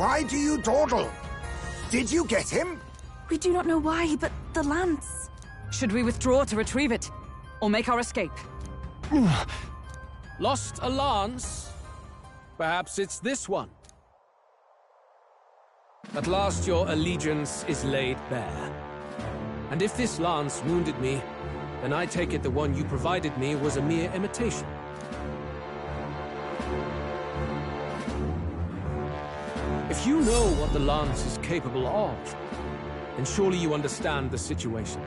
Why do you dawdle? Did you get him? We do not know why, but the lance... Should we withdraw to retrieve it? Or make our escape? Lost a lance? Perhaps it's this one. At last your allegiance is laid bare. And if this lance wounded me, then I take it the one you provided me was a mere imitation. If you know what the lance is capable of, then surely you understand the situation.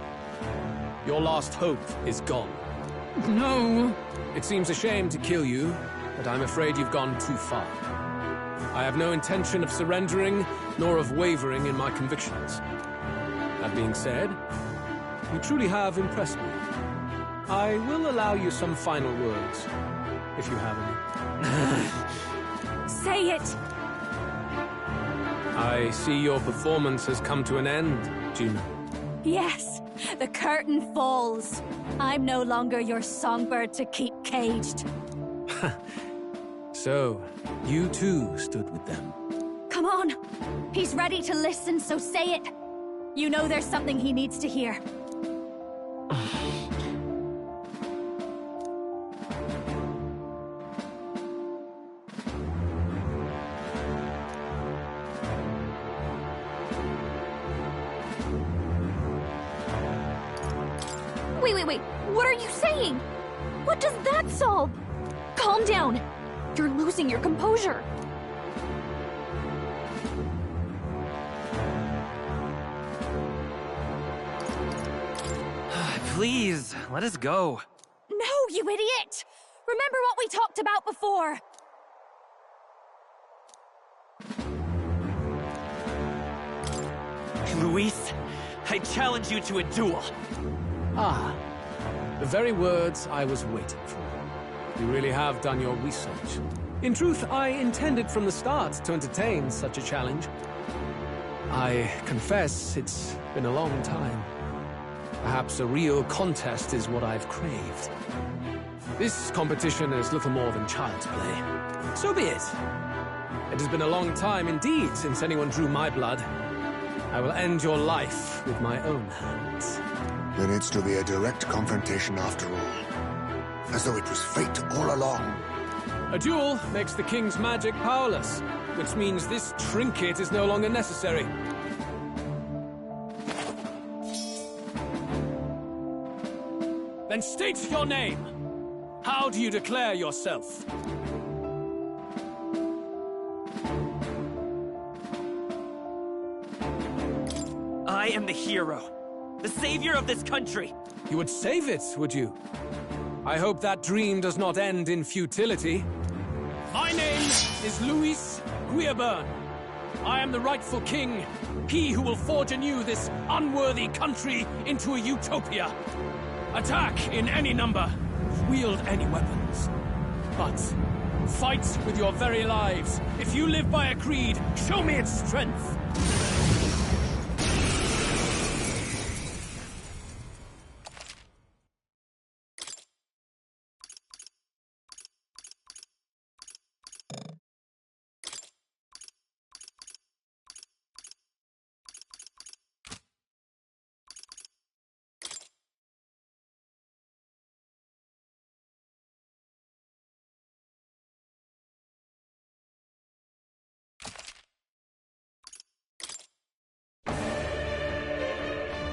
Your last hope is gone. No! It seems a shame to kill you, but I'm afraid you've gone too far. I have no intention of surrendering, nor of wavering in my convictions. That being said, you truly have impressed me. I will allow you some final words, if you have any. Say it! I see your performance has come to an end, Juno. Yes, the curtain falls. I'm no longer your songbird to keep caged. So, you too stood with them. Come on! He's ready to listen, so say it! You know there's something he needs to hear. Wait, what are you saying? What does that solve? Calm down! You're losing your composure. Please, let us go. No, you idiot! Remember what we talked about before! Luis, I challenge you to a duel. Ah, the very words I was waiting for. You really have done your research. In truth, I intended from the start to entertain such a challenge. I confess it's been a long time. Perhaps a real contest is what I've craved. This competition is little more than child's play. So be it. It has been a long time indeed since anyone drew my blood. I will end your life with my own hands. There needs to be a direct confrontation after all. As though it was fate all along. A duel makes the king's magic powerless, which means this trinket is no longer necessary. Then state your name. How do you declare yourself? I am the hero. The savior of this country. You would save it, would you? I hope that dream does not end in futility. My name is Luis Guiaburn. I am the rightful king, he who will forge anew this unworthy country into a utopia. Attack in any number, wield any weapons. But fight with your very lives. If you live by a creed, show me its strength.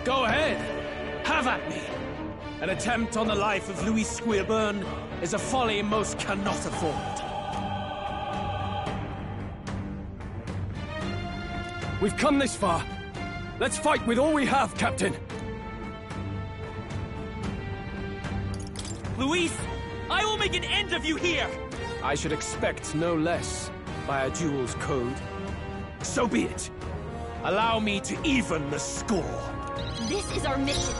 Go ahead. Have at me. An attempt on the life of Luis Guiaburn is a folly most cannot afford. We've come this far. Let's fight with all we have, Captain. Luis, I will make an end of you here. I should expect no less by a duel's code. So be it. Allow me to even the score. This is our mission.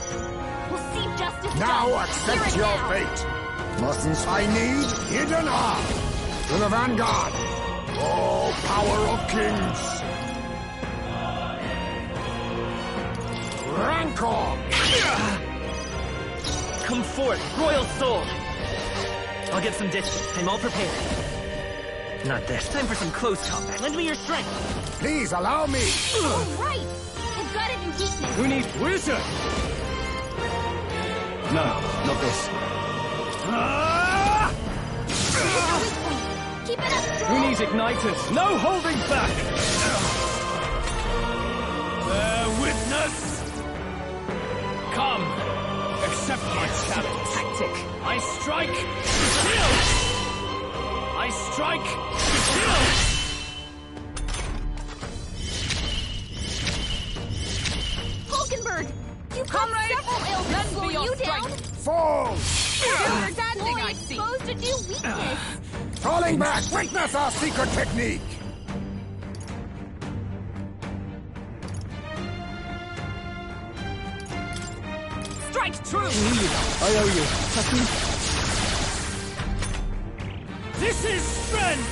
We'll see justice Now done. accept Here your and now. fate. Mustn't I need hidden arm? To the vanguard. Oh, power of kings. Rancor. Come forth, royal soul. I'll get some distance. I'm all prepared. Not this. Time for some close combat. Lend me your strength. Please allow me. All right! I've got a new weakness. Who needs wizard? No, not this. Keep it up, Who Joel! needs igniters? No holding back! Bear witness! Come, accept my challenge. Tactic. I strike, still! I strike, still! Hulkenberg! You've got several ailments slowing you down! Fall! You're sadly exposed to new weakness! Falling back! Witness our secret technique! Strike true! I owe you. This is strength!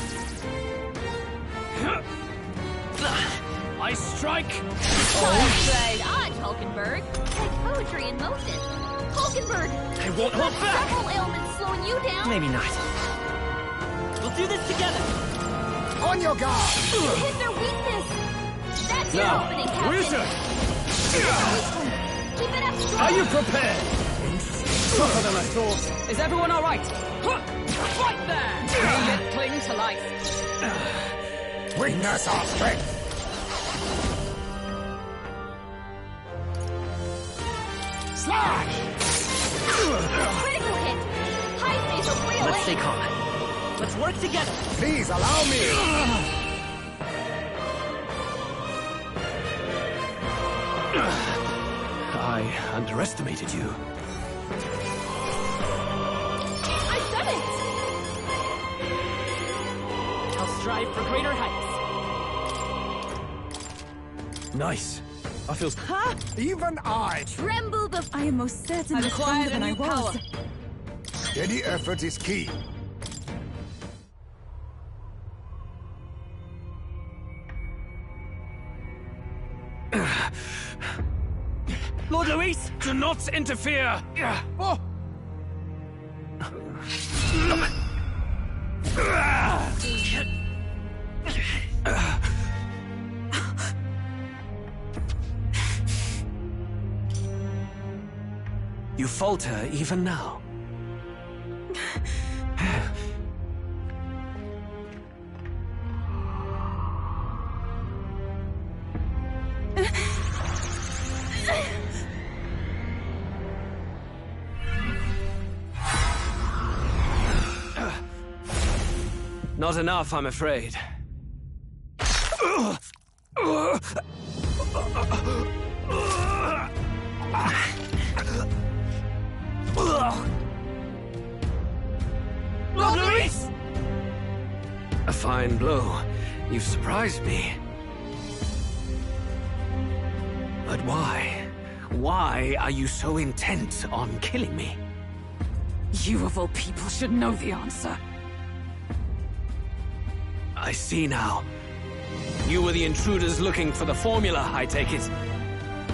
I strike. Dodge, Hulkenberg! Like poetry in motion! Hulkenberg! I won't hold back! Several ailments slowing you down! Maybe not. We'll do this together. On your guard! You hit their weakness! That's your Now, opening, Captain! wizard! Keep it up, strong! Are you prepared? Tougher than I thought. Is everyone all right? Right there! May it cling to life. Witness our strength! Slash! Critical hit! High facial real Let's stay calm. Let's work together. Please allow me! I underestimated you. I've done it! I'll strive for greater heights. Nice. I feel... Even I! Tremble before... I am most certainly I've acquired stronger than a I new was. power. Steady effort is key. Lord Luis, do not interfere! Oh. You falter even now. Not enough, I'm afraid. Lord Luis! A fine blow. You've surprised me. But why? Why are you so intent on killing me? You of all people should know the answer. I see now. You were the intruders looking for the formula, I take it.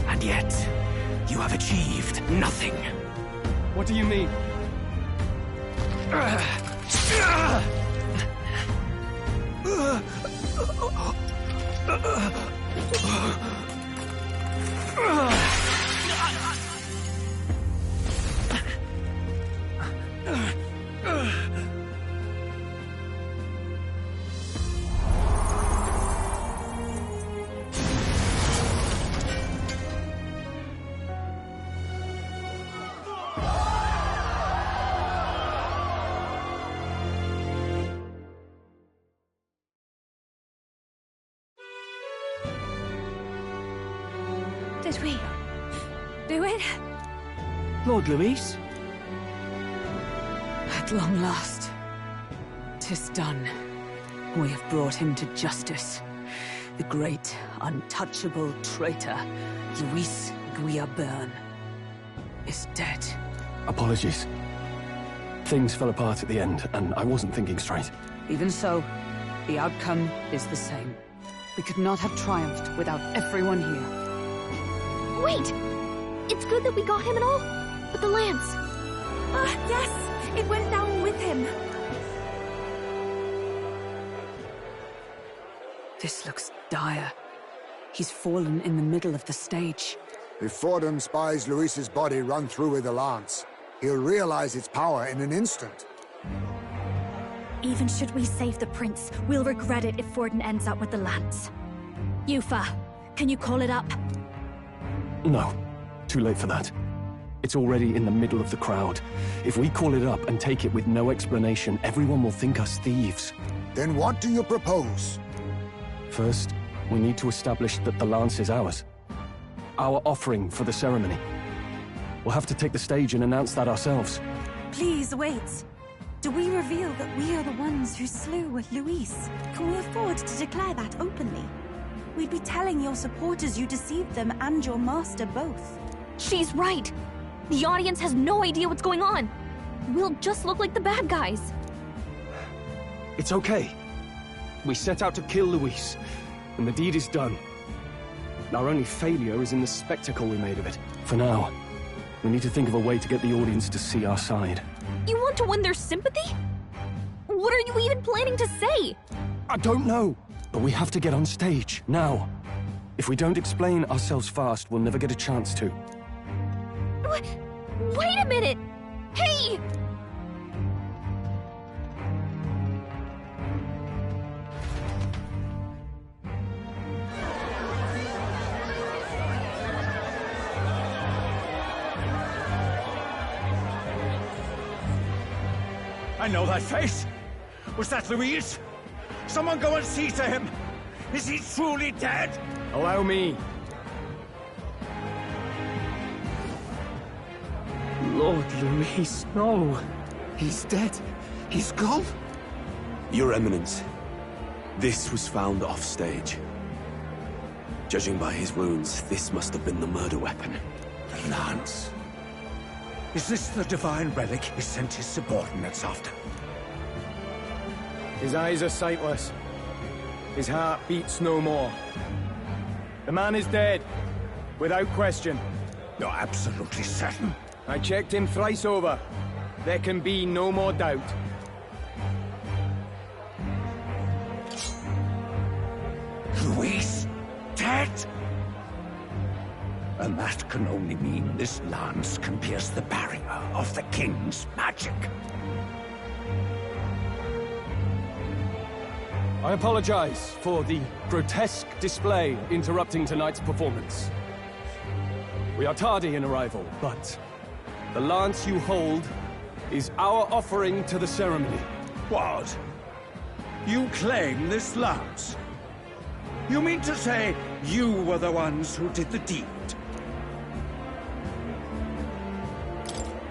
And yet, you have achieved nothing. What do you mean? Did we do it? Lord Luis? At long last, 'tis done. We have brought him to justice. The great, untouchable traitor, Luis Guillaburn, is dead. Apologies. Things fell apart at the end, and I wasn't thinking straight. Even so, the outcome is the same. We could not have triumphed without everyone here. Wait! It's good that we got him and all, but the lance... Ah, yes! It went down with him. This looks dire. He's fallen in the middle of the stage. If Forden spies Luis's body run through with a lance, he'll realize its power in an instant. Even should we save the prince, we'll regret it if Forden ends up with the lance. Yufa, can you call it up? No. Too late for that. It's already in the middle of the crowd. If we call it up and take it with no explanation, everyone will think us thieves. Then what do you propose? First, we need to establish that the lance is ours. Our offering for the ceremony. We'll have to take the stage and announce that ourselves. Please wait. Do we reveal that we are the ones who slew Luis? Can we afford to declare that openly? We'd be telling your supporters you deceived them and your master both. She's right. The audience has no idea what's going on. We'll just look like the bad guys. It's okay. We set out to kill Luis, and the deed is done. Our only failure is in the spectacle we made of it. For now, we need to think of a way to get the audience to see our side. You want to win their sympathy? What are you even planning to say? I don't know, but we have to get on stage, now. If we don't explain ourselves fast, we'll never get a chance to. Wait a minute! Hey! I know that face. Was that Luis? Someone go and see to him. Is he truly dead? Allow me. Lord Luis, no. He's dead. He's gone. Your Eminence, this was found off-stage. Judging by his wounds, this must have been the murder weapon. The lance. Is this the divine relic he sent his subordinates after? His eyes are sightless. His heart beats no more. The man is dead, without question. You're absolutely certain? I checked him thrice over. There can be no more doubt. Luis? Dead? And that can only mean this lance can pierce the barrier of the king's magic. I apologize for the grotesque display interrupting tonight's performance. We are tardy in arrival, but the lance you hold is our offering to the ceremony. What? You claim this lance? You mean to say you were the ones who did the deed?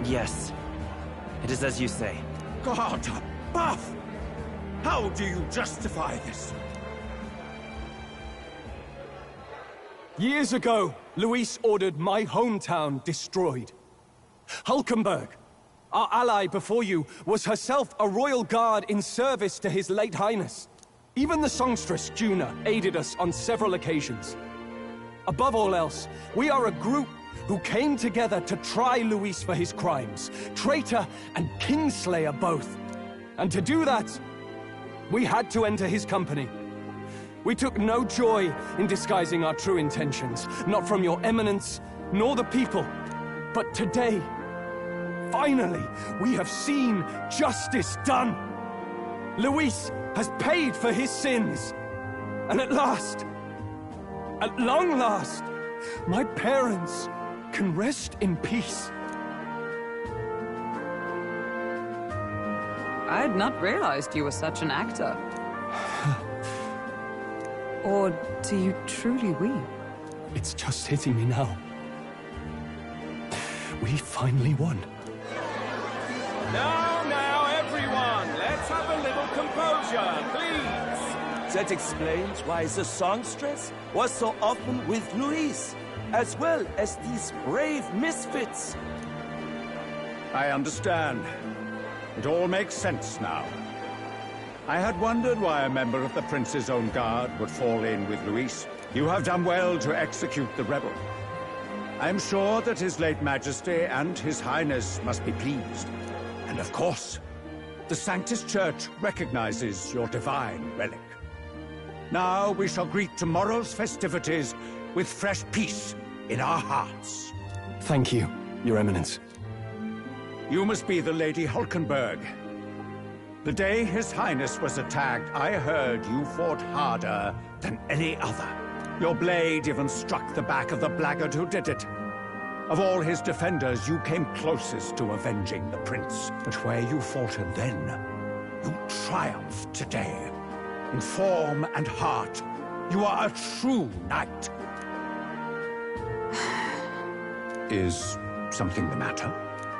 Yes. It is as you say. God above! How do you justify this? Years ago, Luis ordered my hometown destroyed. Hulkenberg, our ally before you, was herself a royal guard in service to his late highness. Even the songstress, Juna, aided us on several occasions. Above all else, we are a group who came together to try Luis for his crimes, traitor and kingslayer both. And to do that, we had to enter his company. We took no joy in disguising our true intentions, not from your eminence, nor the people. But today, finally, we have seen justice done. Luis has paid for his sins. And at last, at long last, my parents can rest in peace. I had not realized you were such an actor. Or do you truly weep? It's just hitting me now. We finally won. Now, everyone, let's have a little composure, please. That explains why the songstress was so often with Luis, as well as these brave misfits. I understand. It all makes sense now. I had wondered why a member of the Prince's own guard would fall in with Luis. You have done well to execute the rebel. I am sure that His late Majesty and His Highness must be pleased. And of course, the Sanctus Church recognizes your divine relic. Now we shall greet tomorrow's festivities with fresh peace in our hearts. Thank you, Your Eminence. You must be the Lady Hulkenberg. The day His Highness was attacked, I heard you fought harder than any other. Your blade even struck the back of the blackguard who did it. Of all his defenders, you came closest to avenging the prince. But where you faltered then, you triumphed today. In form and heart, you are a true knight. Is something the matter?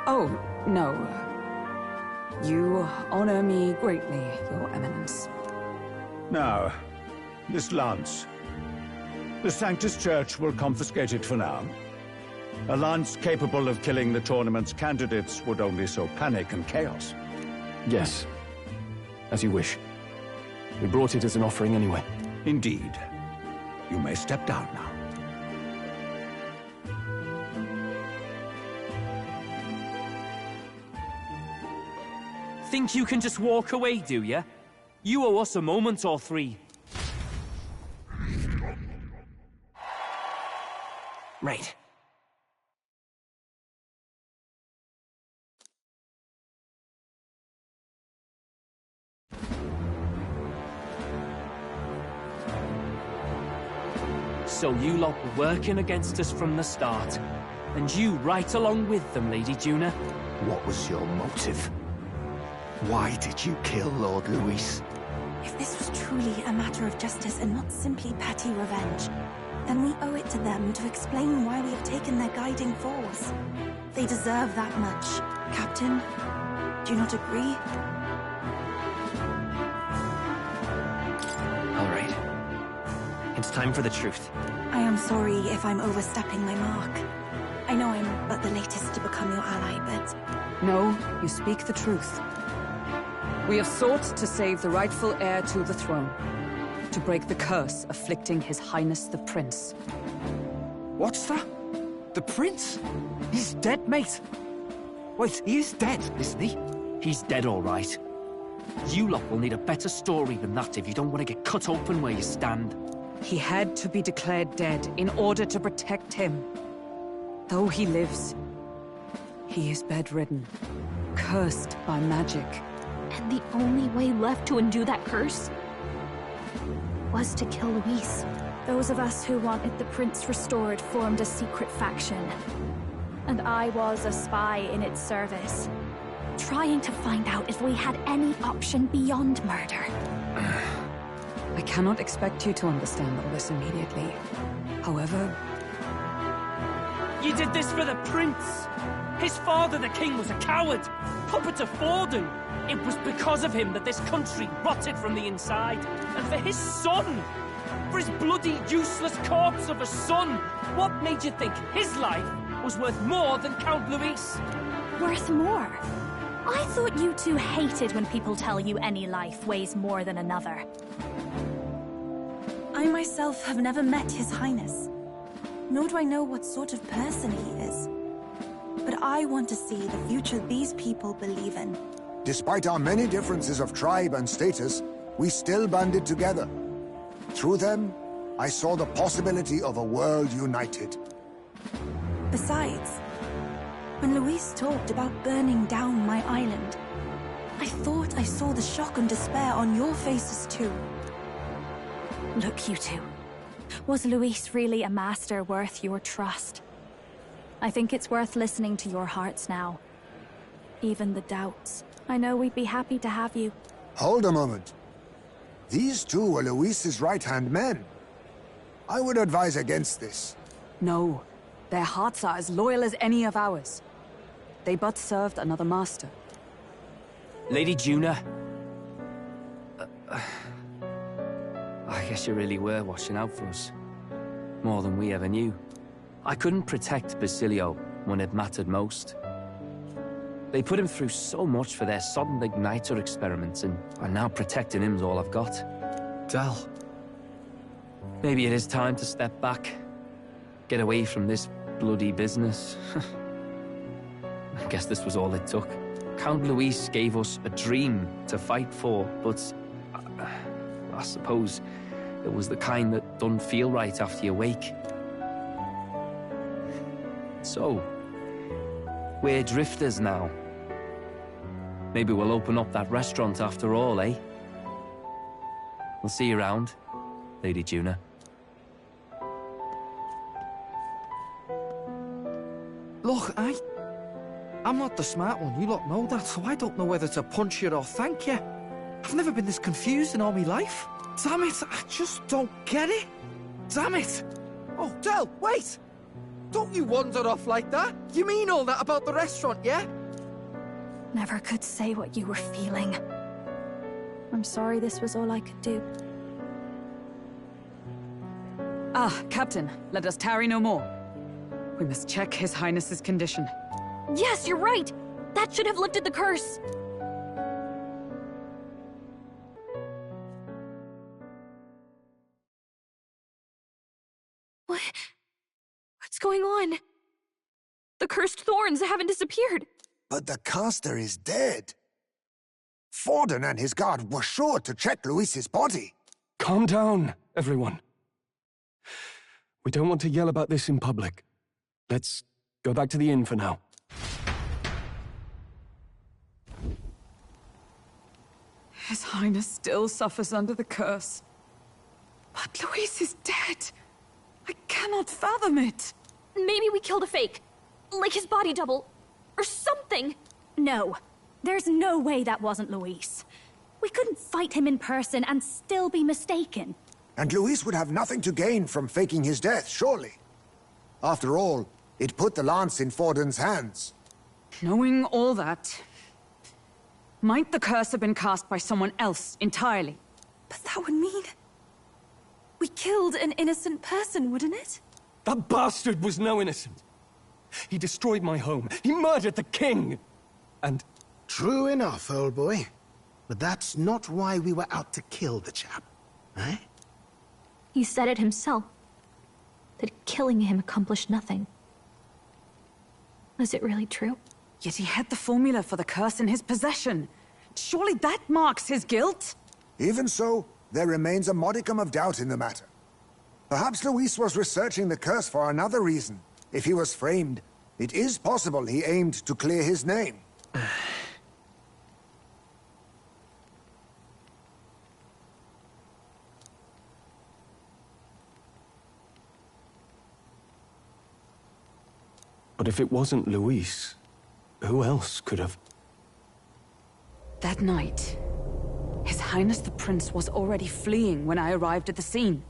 Oh, no. You honor me greatly, Your Eminence. Now, this lance. The Sanctus Church will confiscate it for now. A lance capable of killing the tournament's candidates would only sow panic and chaos. Yes. As you wish. We brought it as an offering anyway. Indeed. You may step down now. Think you can just walk away, do ya? You owe us a moment or three. Right. So you lot were working against us from the start. And you right along with them, Lady Juna. What was your motive? Why did you kill Lord Luis? If this was truly a matter of justice and not simply petty revenge, then we owe it to them to explain why we have taken their guiding force. They deserve that much. Captain, do you not agree? All right. It's time for the truth. I am sorry if I'm overstepping my mark. I know I'm but the latest to become your ally, but... No, you speak the truth. We have sought to save the rightful heir to the throne. To break the curse afflicting His Highness the Prince. What's that? The prince? He's dead, mate. Wait, he is dead, isn't he? He's dead, all right. You lot will need a better story than that if you don't want to get cut open where you stand. He had to be declared dead in order to protect him. Though he lives, he is bedridden, cursed by magic. And the only way left to undo that curse was to kill Luis. Those of us who wanted the prince restored formed a secret faction. And I was a spy in its service, trying to find out if we had any option beyond murder. I cannot expect you to understand all this immediately. However... You did this for the prince! His father, the king, was a coward! Puppet of Forden! It was because of him that this country rotted from the inside. And for his son! For his bloody, useless corpse of a son! What made you think his life was worth more than Count Luis? Worth more? I thought you two hated when people tell you any life weighs more than another. I myself have never met His Highness. Nor do I know what sort of person he is. But I want to see the future these people believe in. Despite our many differences of tribe and status, we still banded together. Through them, I saw the possibility of a world united. Besides, when Luis talked about burning down my island, I thought I saw the shock and despair on your faces too. Look, you two. Was Luis really a master worth your trust? I think it's worth listening to your hearts now. Even the doubts. I know we'd be happy to have you. Hold a moment. These two were Luis's right-hand men. I would advise against this. No. Their hearts are as loyal as any of ours. They but served another master. Lady Juna. I guess you really were watching out for us. More than we ever knew. I couldn't protect Basilio when it mattered most. They put him through so much for their sodden igniter experiments, and now protecting him's all I've got. Dal. Maybe it is time to step back. Get away from this bloody business. I guess this was all it took. Count Luis gave us a dream to fight for, but I suppose It was the kind that don't feel right after you wake. So, we're drifters now. Maybe we'll open up that restaurant after all, eh? We'll see you around, Lady Juna. Look, I'm not the smart one, you lot know that, so I don't know whether to punch you or thank you. I've never been this confused in all my life. Damn it, I just don't get it. Damn it! Oh, Del, wait! Don't you wander off like that? You mean all that about the restaurant, yeah? Never could say what you were feeling. I'm sorry this was all I could do. Ah, Captain, let us tarry no more. We must check His Highness's condition. Yes, you're right! That should have lifted the curse! What's going on? The cursed thorns haven't disappeared. But the caster is dead. Forden and his guard were sure to check Luis's body. Calm down, everyone. We don't want to yell about this in public. Let's go back to the inn for now. His Highness still suffers under the curse. But Luis is dead. I cannot fathom it. Maybe we killed a fake. Like his body double. Or something. No. There's no way that wasn't Luis. We couldn't fight him in person and still be mistaken. And Luis would have nothing to gain from faking his death, surely. After all, it put the lance in Forden's hands. Knowing all that, might the curse have been cast by someone else entirely? But that would mean... we killed an innocent person, wouldn't it? That bastard was no innocent. He destroyed my home. He murdered the king. And... True enough, old boy. But that's not why we were out to kill the chap, eh? He said it himself. That killing him accomplished nothing. Was it really true? Yet he had the formula for the curse in his possession. Surely that marks his guilt? Even so, there remains a modicum of doubt in the matter. Perhaps Luis was researching the curse for another reason. If he was framed, it is possible he aimed to clear his name. But if it wasn't Luis, who else could have... That night, His Highness the Prince was already fleeing when I arrived at the scene.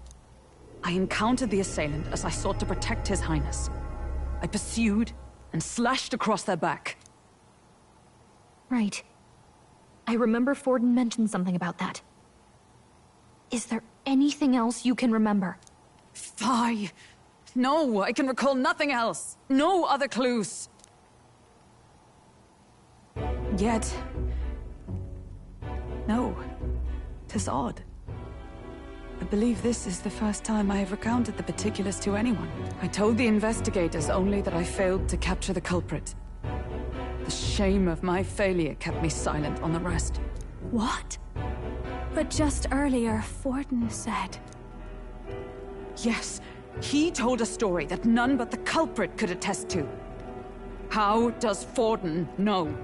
I encountered the assailant as I sought to protect His Highness. I pursued and slashed across their back. Right. I remember Forden mentioned something about that. Is there anything else you can remember? Fie! No, I can recall nothing else. No other clues. Yet... no. 'Tis odd. I believe this is the first time I have recounted the particulars to anyone. I told the investigators only that I failed to capture the culprit. The shame of my failure kept me silent on the rest. What? But just earlier, Forden said... Yes, he told a story that none but the culprit could attest to. How does Forden know?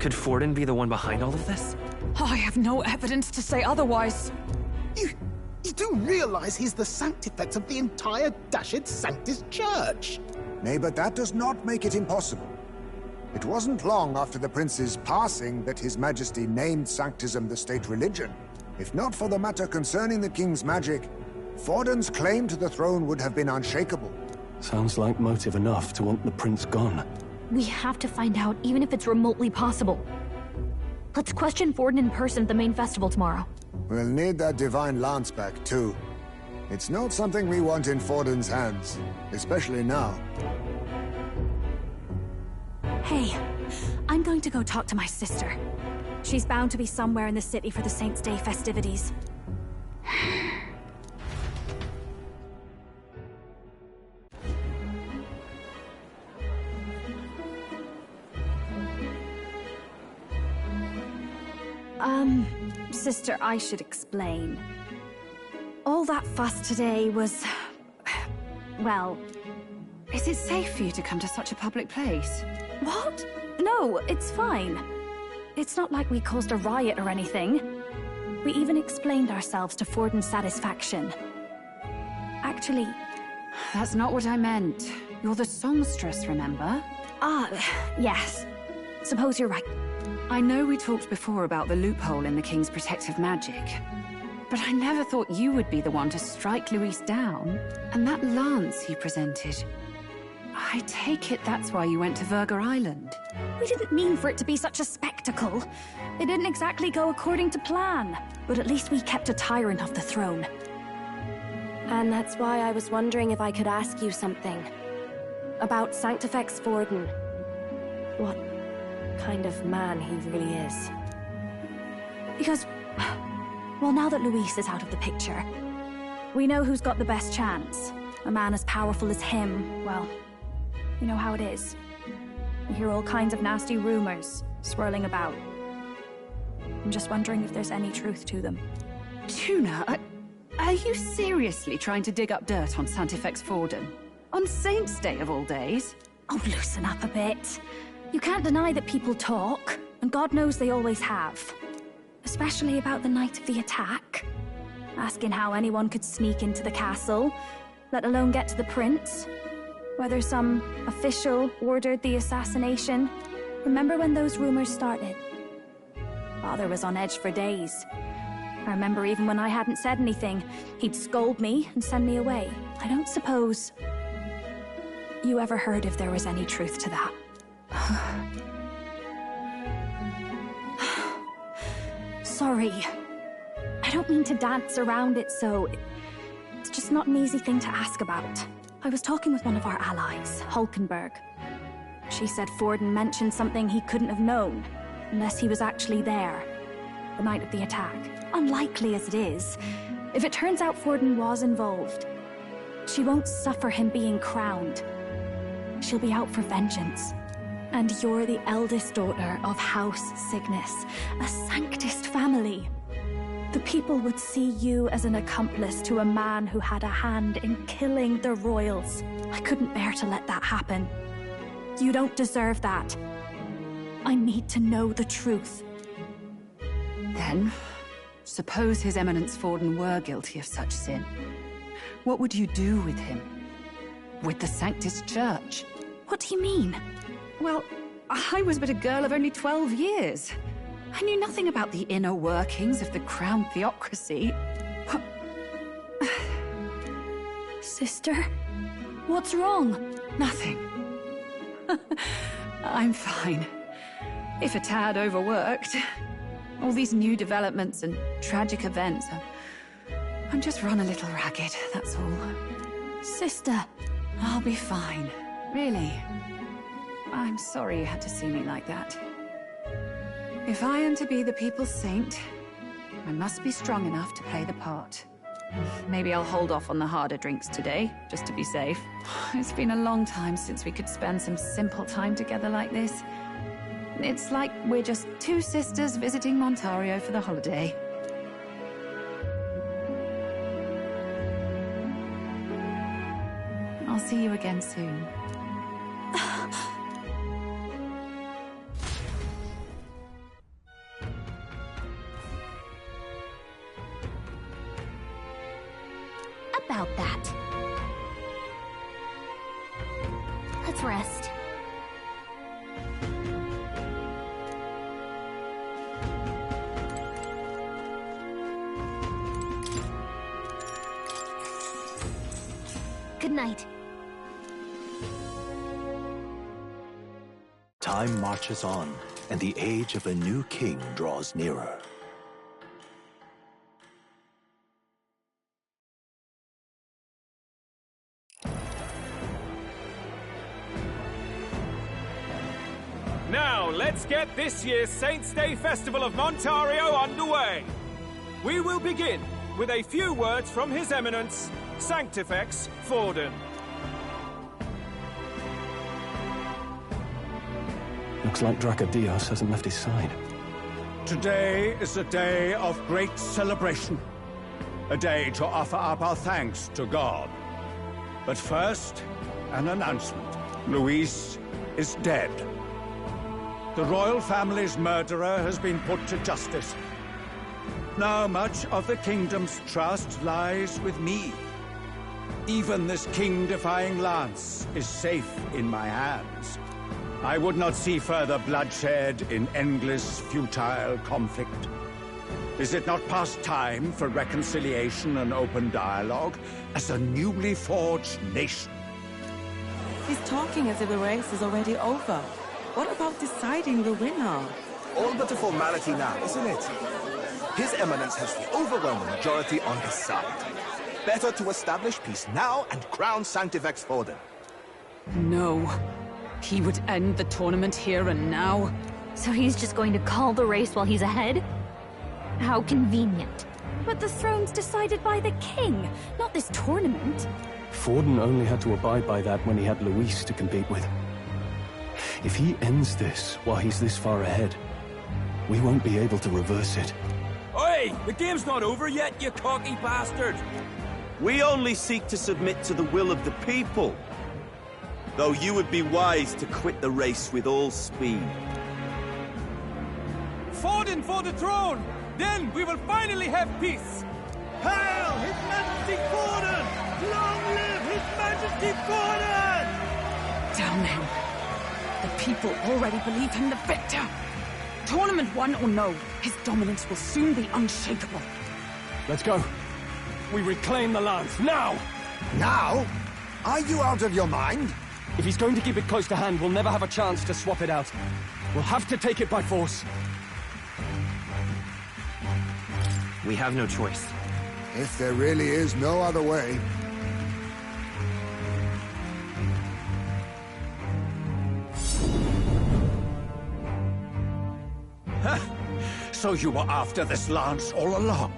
Could Forden be the one behind all of this? I have no evidence to say otherwise. You do realize he's the sanctifex of the entire dashed Sanctus Church? Nay, but that does not make it impossible. It wasn't long after the prince's passing that His Majesty named Sanctism the state religion. If not for the matter concerning the king's magic, Forden's claim to the throne would have been unshakable. Sounds like motive enough to want the prince gone. We have to find out, even if it's remotely possible. Let's question Forden in person at the main festival tomorrow. We'll need that divine lance back, too. It's not something we want in Forden's hands, especially now. Hey, I'm going to go talk to my sister. She's bound to be somewhere in the city for the Saints' Day festivities. Sister, I should explain. All that fuss today was... well... Is it safe for you to come to such a public place? What? No, it's fine. It's not like we caused a riot or anything. We even explained ourselves to Forden's satisfaction. Actually... That's not what I meant. You're the songstress, remember? Ah, yes. Suppose you're right. I know we talked before about the loophole in the King's protective magic, but I never thought you would be the one to strike Luis down. And that lance he presented... I take it that's why you went to Verga Island. We didn't mean for it to be such a spectacle. It didn't exactly go according to plan. But at least we kept a tyrant off the throne. And that's why I was wondering if I could ask you something. About Sanctifex Forden. What kind of man he really is. Because... well, now that Luis is out of the picture, we know who's got the best chance. A man as powerful as him, well... you know how it is. You hear all kinds of nasty rumors swirling about. I'm just wondering if there's any truth to them. Tuna, are you seriously trying to dig up dirt on Sanctifex Forden? On Saints' Day of all days? Oh, loosen up a bit. You can't deny that people talk, and God knows they always have. Especially about the night of the attack. Asking how anyone could sneak into the castle, let alone get to the prince. Whether some official ordered the assassination. Remember when those rumors started? Father was on edge for days. I remember even when I hadn't said anything, he'd scold me and send me away. I don't suppose you ever heard if there was any truth to that. Sorry. I don't mean to dance around it, so... it's just not an easy thing to ask about. I was talking with one of our allies, Hulkenberg. She said Forden mentioned something he couldn't have known, unless he was actually there, the night of the attack. Unlikely as it is, if it turns out Forden was involved, she won't suffer him being crowned. She'll be out for vengeance. And you're the eldest daughter of House Cygnus, a Sanctist family. The people would see you as an accomplice to a man who had a hand in killing the royals. I couldn't bear to let that happen. You don't deserve that. I need to know the truth. Then, suppose His Eminence Forden were guilty of such sin. What would you do with him? With the Sanctus Church? What do you mean? Well, I was but a girl of only 12 years. I knew nothing about the inner workings of the crown theocracy. Sister? What's wrong? Nothing. I'm fine. If a tad overworked. All these new developments and tragic events. I'm just run a little ragged, that's all. Sister. I'll be fine. Really. I'm sorry you had to see me like that. If I am to be the people's saint, I must be strong enough to play the part. Maybe I'll hold off on the harder drinks today, just to be safe. It's been a long time since we could spend some simple time together like this. It's like we're just two sisters visiting Montario for the holiday. I'll see you again soon. Let's rest. Good night. Time marches on, and the age of a new king draws nearer. Now, let's get this year's Saints' Day Festival of Montario underway. We will begin with a few words from His Eminence, Sanctifex Forden. Looks like Dracodios hasn't left his side. Today is a day of great celebration. A day to offer up our thanks to God. But first, an announcement. Luis is dead. The royal family's murderer has been put to justice. Now much of the kingdom's trust lies with me. Even this king-defying lance is safe in my hands. I would not see further bloodshed in endless, futile conflict. Is it not past time for reconciliation and open dialogue as a newly forged nation? He's talking as if the race is already over. What about deciding the winner? All but a formality now, isn't it? His Eminence has the overwhelming majority on his side. Better to establish peace now and crown Sanctifex Forden. No. He would end the tournament here and now. So he's just going to call the race while he's ahead? How convenient. But the throne's decided by the king, not this tournament. Forden only had to abide by that when he had Luis to compete with. If he ends this while he's this far ahead, we won't be able to reverse it. Oi! The game's not over yet, you cocky bastard! We only seek to submit to the will of the people. Though you would be wise to quit the race with all speed. Forden for the throne! Then we will finally have peace! Hail His Majesty Forden! Long live His Majesty Forden! Damn him. The people already believe him the victor. Tournament won or no, his dominance will soon be unshakable. Let's go. We reclaim the lance, now! Now? Are you out of your mind? If he's going to keep it close to hand, we'll never have a chance to swap it out. We'll have to take it by force. We have no choice. If there really is no other way. So you were after this lance all along?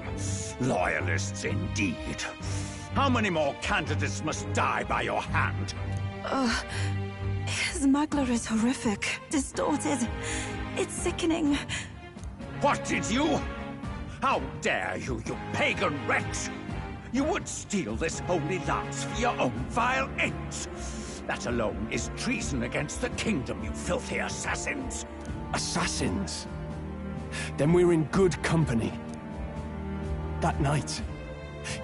Loyalists indeed. How many more candidates must die by your hand? His smuggler is horrific, distorted. It's sickening. What did you? How dare you, you pagan wretch! You would steal this holy lance for your own vile ends. That alone is treason against the kingdom, you filthy assassins. Assassins? Then we're in good company. That night,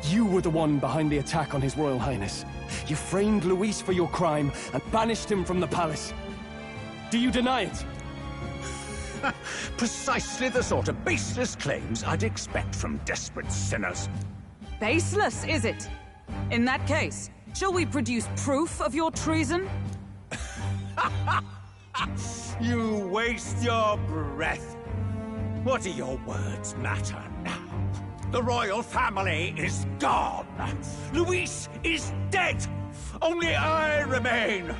you were the one behind the attack on His Royal Highness. You framed Luis for your crime and banished him from the palace. Do you deny it? Precisely the sort of baseless claims I'd expect from desperate sinners. Baseless, is it? In that case, shall we produce proof of your treason? You waste your breath. What do your words matter now? The royal family is gone. Luis is dead. Only I remain.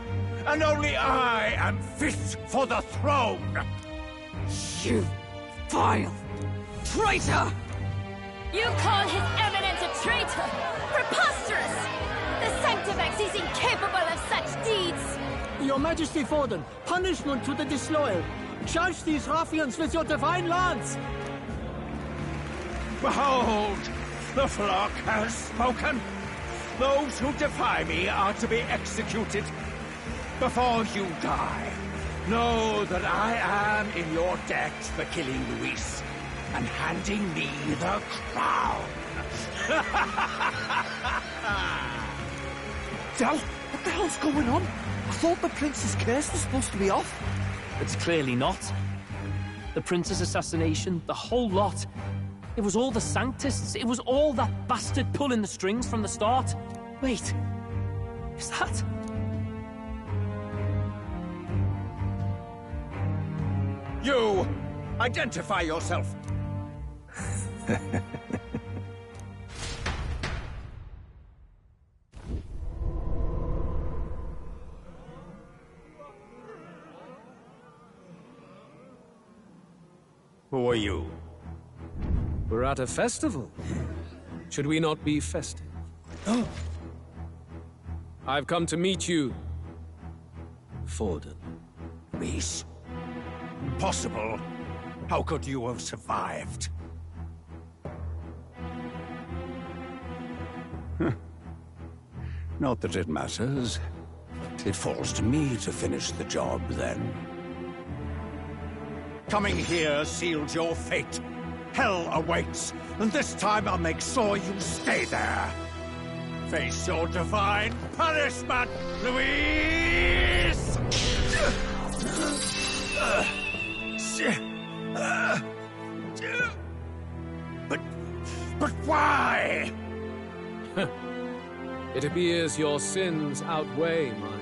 And only I am fit for the throne. You vile traitor! You call His Eminence a traitor? Preposterous! The Sanctifex is incapable of such deeds! Your Majesty Forden, punishment to the disloyal. Charge these ruffians with your divine lance! Behold! The flock has spoken! Those who defy me are to be executed. Before you die, know that I am in your debt for killing Luis and handing me the crown. the hell's going on? I thought the prince's curse was supposed to be off. It's clearly not. The prince's assassination, the whole lot. It was all the Sanctists. It was all that bastard pulling the strings from the start. Wait, is that... You! Identify yourself! Who are you? We're at a festival. Should we not be festive? Oh. I've come to meet you, Forden. Reese? Impossible. How could you have survived? Not that it matters. It falls to me to finish the job, then. Coming here sealed your fate. Hell awaits, and this time I'll make sure you stay there. Face your divine punishment, Louise! But why? It appears your sins outweigh mine.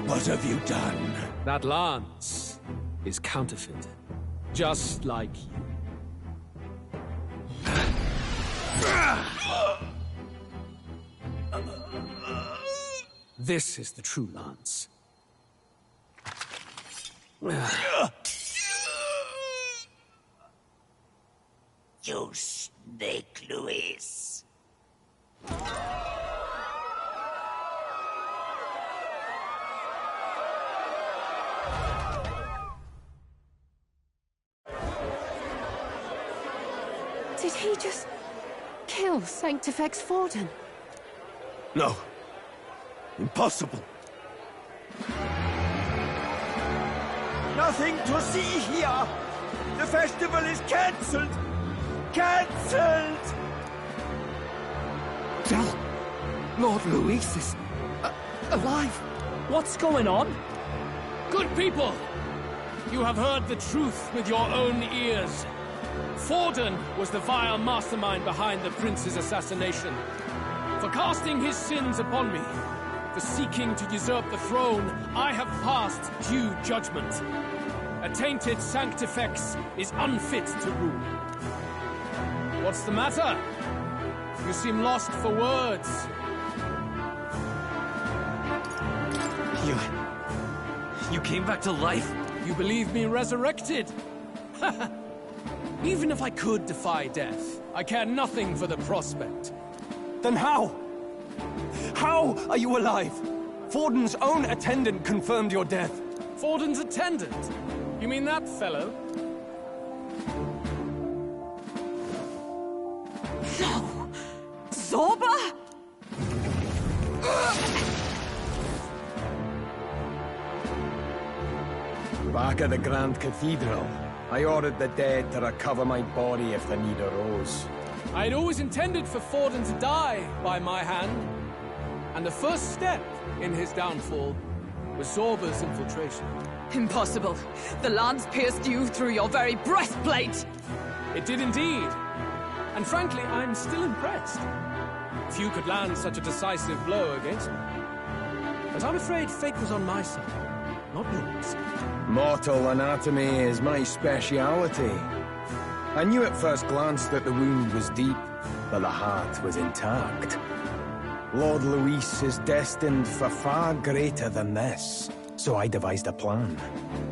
What have you done? That lance is counterfeit, just like you. This is the true lance. You snake, Louise. Did he just kill Sanctifex Forden? No. Impossible. Nothing to see here. The festival is cancelled. Cancelled! Del, Lord Louis is alive. What's going on? Good people! You have heard the truth with your own ears. Forden was the vile mastermind behind the prince's assassination. For casting his sins upon me, for seeking to usurp the throne, I have passed due judgment. A tainted Sanctifex is unfit to rule. What's the matter? You seem lost for words. You came back to life? You believe me resurrected? Even if I could defy death, I care nothing for the prospect. Then how? How are you alive? Forden's own attendant confirmed your death. Forden's attendant? You mean that fellow? No! Zorba? Back at the Grand Cathedral, I ordered the dead to recover my body if the need arose. I had always intended for Forden to die by my hand, and the first step in his downfall was Zorba's infiltration. Impossible. The lance pierced you through your very breastplate! It did indeed. And frankly, I'm still impressed. Few could land such a decisive blow against me. But I'm afraid fate was on my side, not yours. Mortal anatomy is my speciality. I knew at first glance that the wound was deep, but the heart was intact. Lord Louis is destined for far greater than this. So I devised a plan.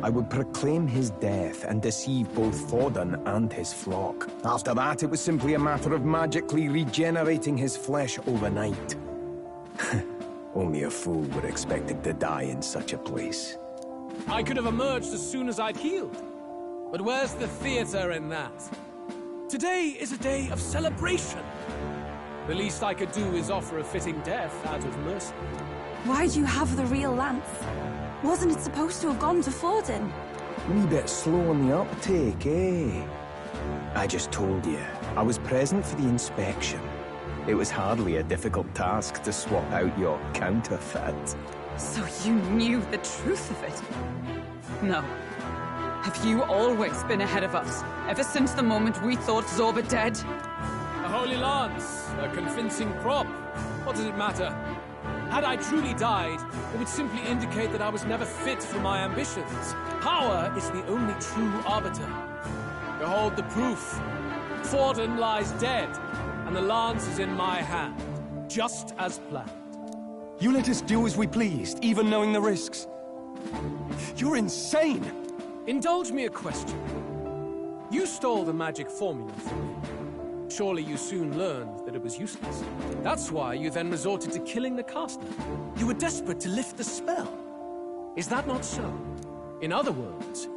I would proclaim his death and deceive both Forden and his flock. After that, it was simply a matter of magically regenerating his flesh overnight. Only a fool would expect him to die in such a place. I could have emerged as soon as I'd healed. But where's the theater in that? Today is a day of celebration. The least I could do is offer a fitting death out of mercy. Why'd you have the real lance? Wasn't it supposed to have gone to Forden? Wee bit slow on the uptake, eh? I just told you. I was present for the inspection. It was hardly a difficult task to swap out your counterfeit. So you knew the truth of it? No. Have you always been ahead of us, ever since the moment we thought Zorba dead? A holy lance, a convincing prop. What does it matter? Had I truly died, it would simply indicate that I was never fit for my ambitions. Power is the only true arbiter. Behold the proof. Forden lies dead, and the lance is in my hand, just as planned. You let us do as we pleased, even knowing the risks. You're insane! Indulge me a question. You stole the magic formula from me. Surely you soon learned that it was useless. That's why you then resorted to killing the caster. You were desperate to lift the spell. Is that not so? In other words,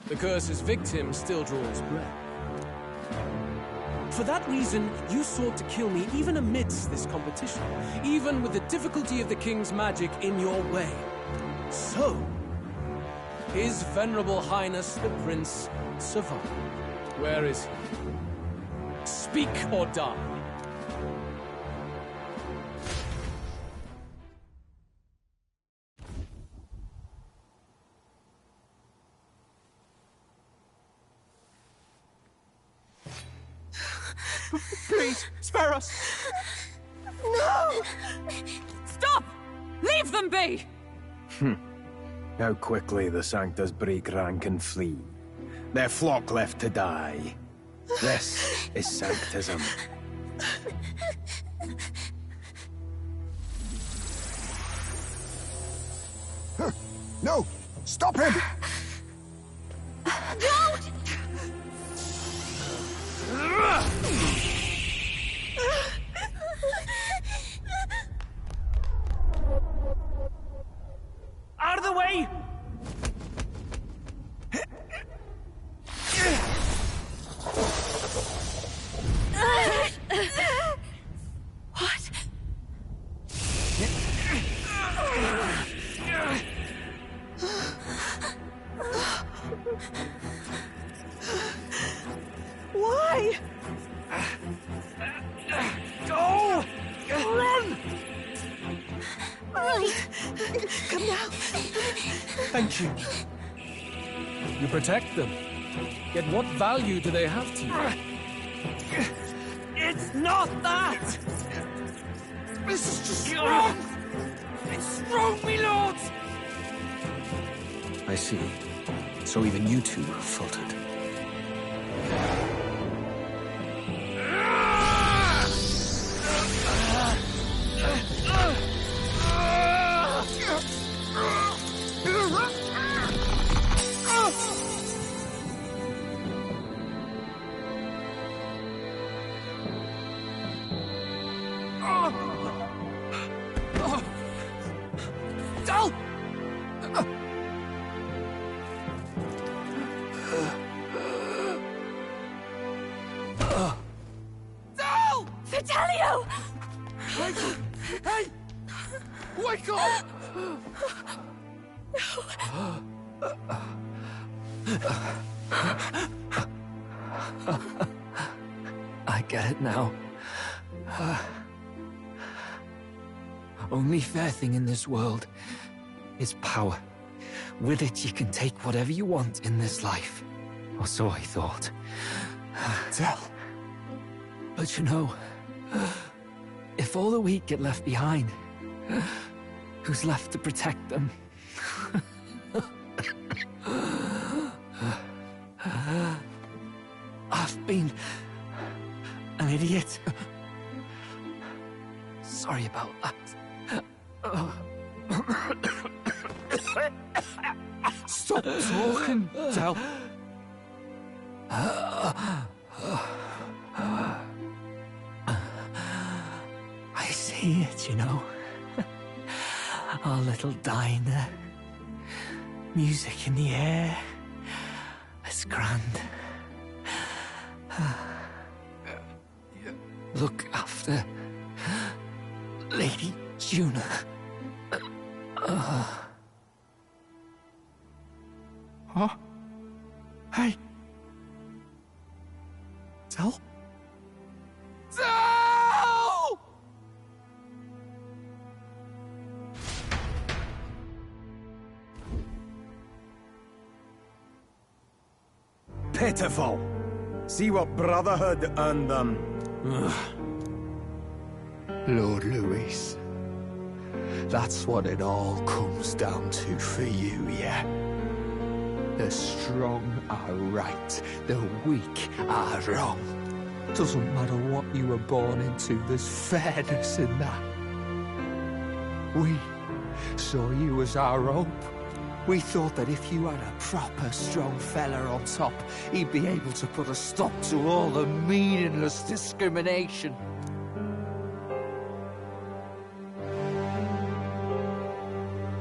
the curse's victim still draws breath. For that reason, you sought to kill me even amidst this competition, even with the difficulty of the king's magic in your way. So, His Venerable Highness the Prince survived. Where is he? Speak or die. Please, spare us! No! Stop! Leave them be! How quickly the Sanctus break rank and flee. Their flock left to die. This is Sanctism. No! Stop him! Don't! Out of the way! What? Why? Go! Run! Come now. Thank you. You protect them. Yet what value do they have to you? It's not that! This is just wrong! It's wrong, me lord! I see. So even you two faltered. Vitelio! Hey! Wake up! I get it now. Only fair thing in this world is power. With it, you can take whatever you want in this life. Or so I thought. Tell. But you know, if all the weak get left behind, who's left to protect them? I've been an idiot. Sorry about that. Stop talking, Del. I see it, you know. Our little diner. Music in the air. It's grand. Look after Lady Juna. Huh? Hey. Del? Del! pitiful. See what Brotherhood earned them. Lord Luis, that's what it all comes down to for you, yeah? The strong are right, the weak are wrong. Doesn't matter what you were born into, there's fairness in that. We saw you as our hope. We thought that if you had a proper strong fella on top, he'd be able to put a stop to all the meaningless discrimination.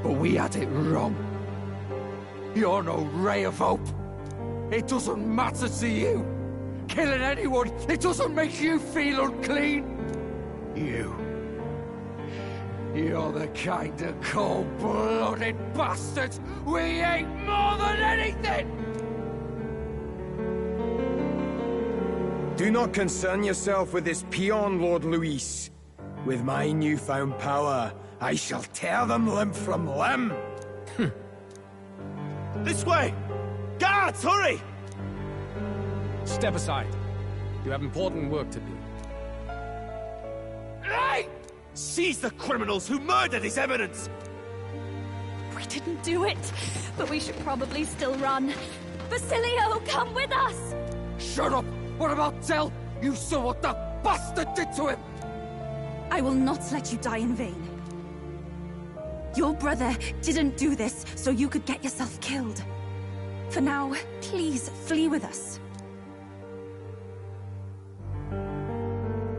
But we had it wrong. You're no ray of hope. It doesn't matter to you. Killing anyone, it doesn't make you feel unclean. You're the kind of cold-blooded bastards we hate more than anything! Do not concern yourself with this peon, Lord Luis. With my newfound power, I shall tear them limb from limb. This way! Guards, hurry! Step aside. You have important work to do. Hey! Seize the criminals who murdered His Eminence! We didn't do it, but we should probably still run. Basilio, come with us! Shut up! What about Tell? You saw what that bastard did to him! I will not let you die in vain. Your brother didn't do this so you could get yourself killed. For now, please flee with us.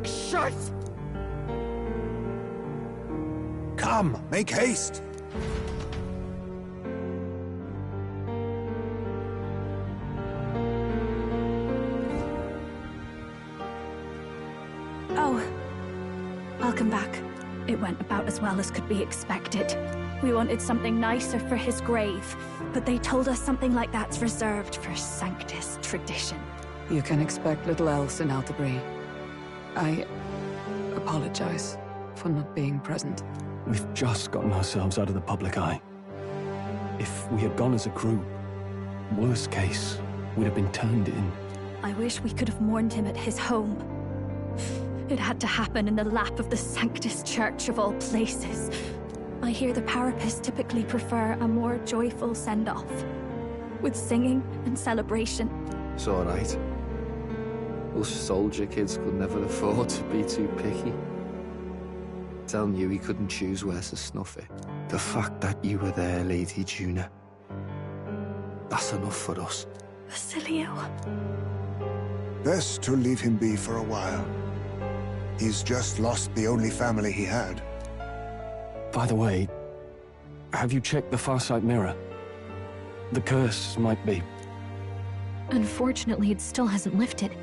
Shit! Come, make haste! Oh, welcome back. It went about as well as could be expected. We wanted something nicer for his grave, but they told us something like that's reserved for Sanctus tradition. You can expect little else in Altabri. I apologize for not being present. We've just gotten ourselves out of the public eye. If we had gone as a group, worst case, we'd have been turned in. I wish we could have mourned him at his home. It had to happen in the lap of the Sanctus Church of all places. I hear the Parapists typically prefer a more joyful send-off, with singing and celebration. It's alright. Us soldier kids could never afford to be too picky. Telling you he couldn't choose where to snuff it. The fact that you were there, Lady Juna, that's enough for us. Basilio. Best to leave him be for a while. He's just lost the only family he had. By the way, have you checked the Farsight mirror? The curse might be. Unfortunately, it still hasn't lifted.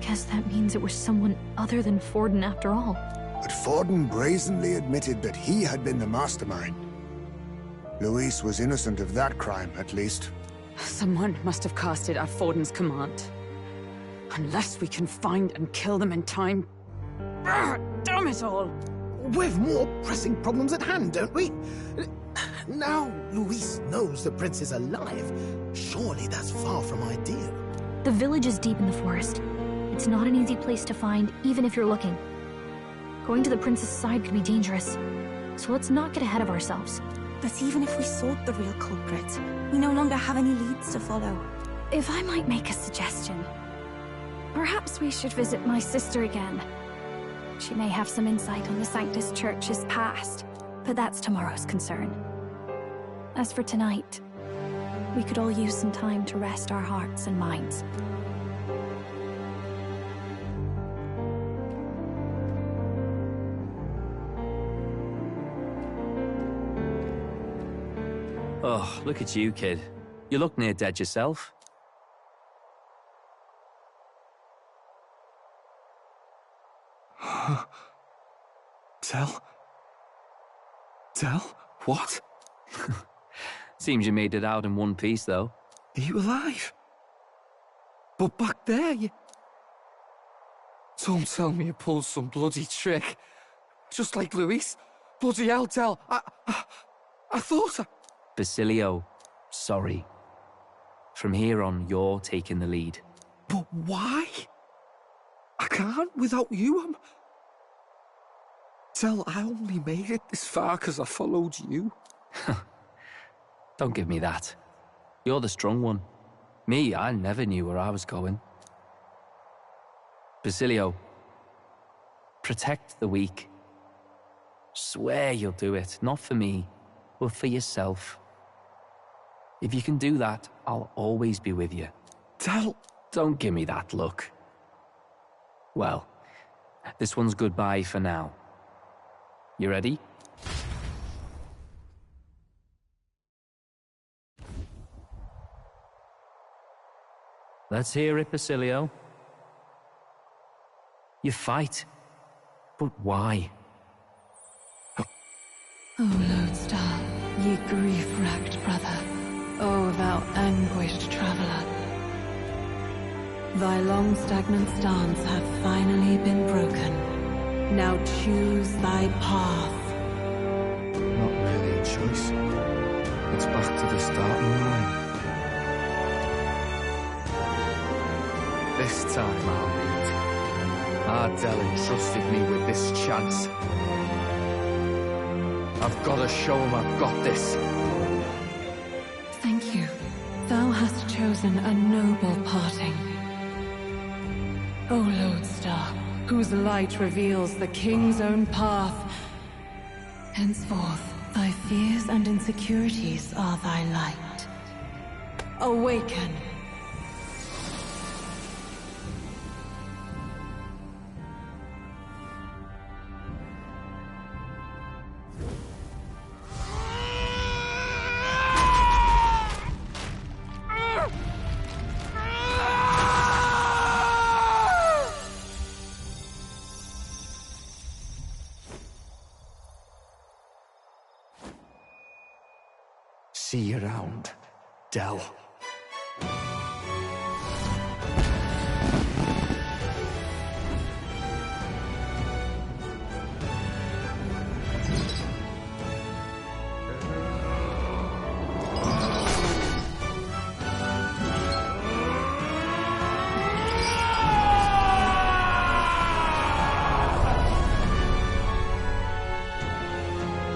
Guess that means it was someone other than Forden after all. But Forden brazenly admitted that he had been the mastermind. Luis was innocent of that crime, at least. Someone must have cast it at Forden's command. Unless we can find and kill them in time. Damn it all! We've more pressing problems at hand, don't we? Now Luis knows the prince is alive. Surely that's far from ideal. The village is deep in the forest. It's not an easy place to find, even if you're looking. Going to the prince's side could be dangerous, so let's not get ahead of ourselves. But even if we sought the real culprit, we no longer have any leads to follow. If I might make a suggestion, perhaps we should visit my sister again. She may have some insight on the Sanctus Church's past, but that's tomorrow's concern. As for tonight, we could all use some time to rest our hearts and minds. Oh, look at you, kid. You look near dead yourself. Tell? What? Seems you made it out in one piece, though. Are you alive? But back there, you... Don't tell me you pulled some bloody trick. Just like Luis. Bloody hell, Tell. I thought I... Basilio, sorry. From here on, you're taking the lead. But why? I can't without you. Del, I only made it this far because I followed you. Don't give me that. You're the strong one. Me, I never knew where I was going. Basilio, protect the weak. Swear you'll do it, not for me, but for yourself. If you can do that, I'll always be with you. Del... Don't give me that look. Well, this one's goodbye for now. You ready? Let's hear it, Basilio. You fight. But why? O Lodestar, ye grief-racked brother, O thou anguished traveler. Thy long stagnant stance hath finally been broken. Now choose thy path. Not really a choice. It's back to the starting line. This time I'll lead. Ardell entrusted me with this chance. I've got to show him I've got this. Thank you. Thou hast chosen a noble parting. O Lodestar, whose light reveals the king's own path. Henceforth, thy fears and insecurities are thy light. Awaken. See you around, Del.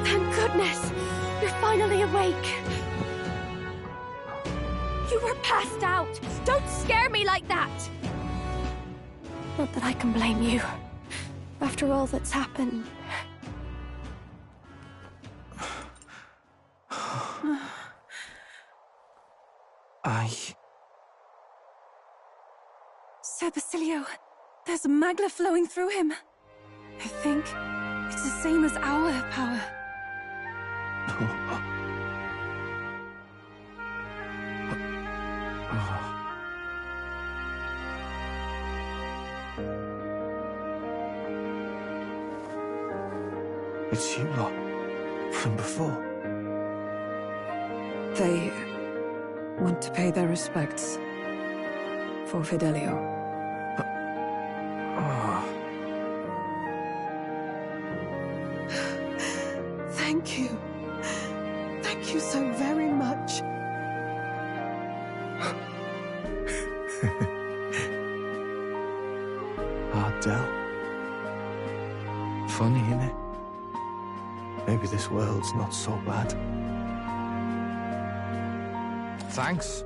Thank goodness! You're finally awake! You were passed out! Don't scare me like that! Not that I can blame you. After all that's happened. Sir Basilio, there's magla flowing through him. I think it's the same as our power. It's you lot. From before. They want to pay their respects for Fidelio. Thank you. Thank you so very much. Ardell. Funny, innit? Maybe this world's not so bad. Thanks.